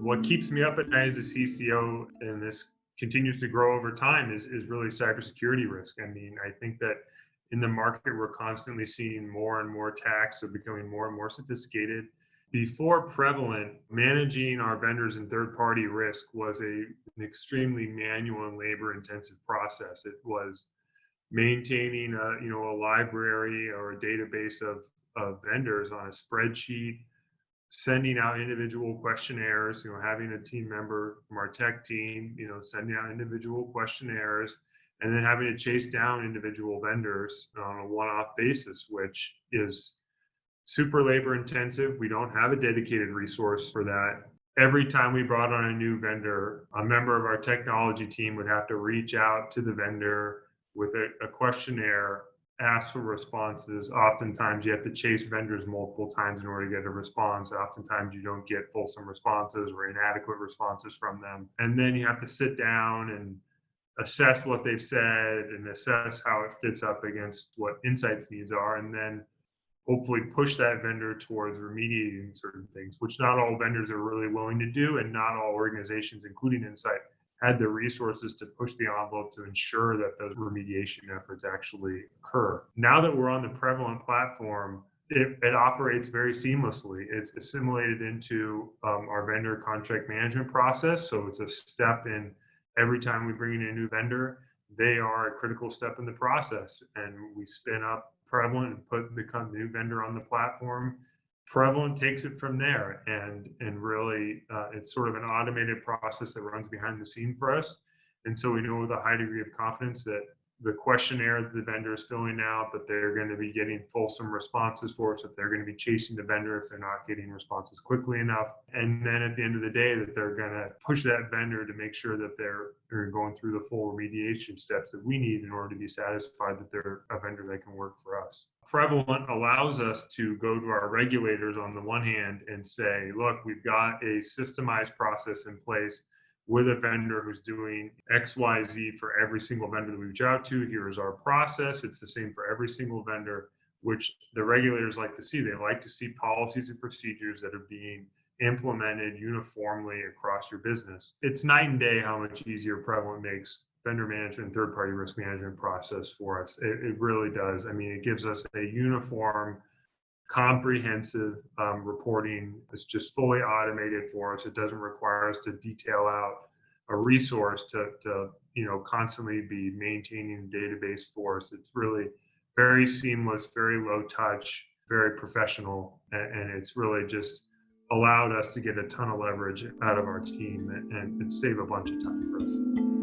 What keeps me up at night as a CCO, and this continues to grow over time, is really cybersecurity risk. I mean, I think that in the market, we're constantly seeing more and more attacks are becoming more and more sophisticated. Before Prevalent, managing our vendors and third-party risk was an extremely manual and labor-intensive process. It was maintaining a library or a database of vendors on a spreadsheet, sending out individual questionnaires, having a team member from our tech team, sending out individual questionnaires, and then having to chase down individual vendors on a one-off basis, which is super labor intensive. We don't have a dedicated resource for that. Every time we brought on a new vendor, a member of our technology team would have to reach out to the vendor with a questionnaire, ask for responses. Oftentimes you have to chase vendors multiple times in order to get a response. Oftentimes you don't get fulsome responses or inadequate responses from them. And then you have to sit down and assess what they've said and assess how it fits up against what Insight's needs are, and then hopefully push that vendor towards remediating certain things, which not all vendors are really willing to do, and not all organizations, including Insight, had the resources to push the envelope to ensure that those remediation efforts actually occur. Now that we're on the Prevalent platform, it operates very seamlessly. It's assimilated into our vendor contract management process. So it's a step in every time we bring in a new vendor. They are a critical step in the process, and we spin up Prevalent and become the new vendor on the platform. Prevalent takes it from there, and really it's sort of an automated process that runs behind the scene for us. And so we know with a high degree of confidence that the questionnaire that the vendor is filling out, that they're going to be getting fulsome responses for us, that they're going to be chasing the vendor if they're not getting responses quickly enough. And then at the end of the day, that they're going to push that vendor to make sure that they're going through the full remediation steps that we need in order to be satisfied that they're a vendor that can work for us. Prevalent allows us to go to our regulators on the one hand and say, look, we've got a systemized process in place with a vendor who's doing XYZ for every single vendor that we reach out to. Here is our process. It's the same for every single vendor, which the regulators like to see. They like to see policies and procedures that are being implemented uniformly across your business. It's night and day how much easier Prevalent makes vendor management and third-party risk management process for us. It really does. I mean, it gives us a uniform, comprehensive reporting. It's just fully automated for us. It doesn't require us to detail out a resource to constantly be maintaining the database for us. It's really very seamless, very low touch, very professional, and it's really just allowed us to get a ton of leverage out of our team and save a bunch of time for us.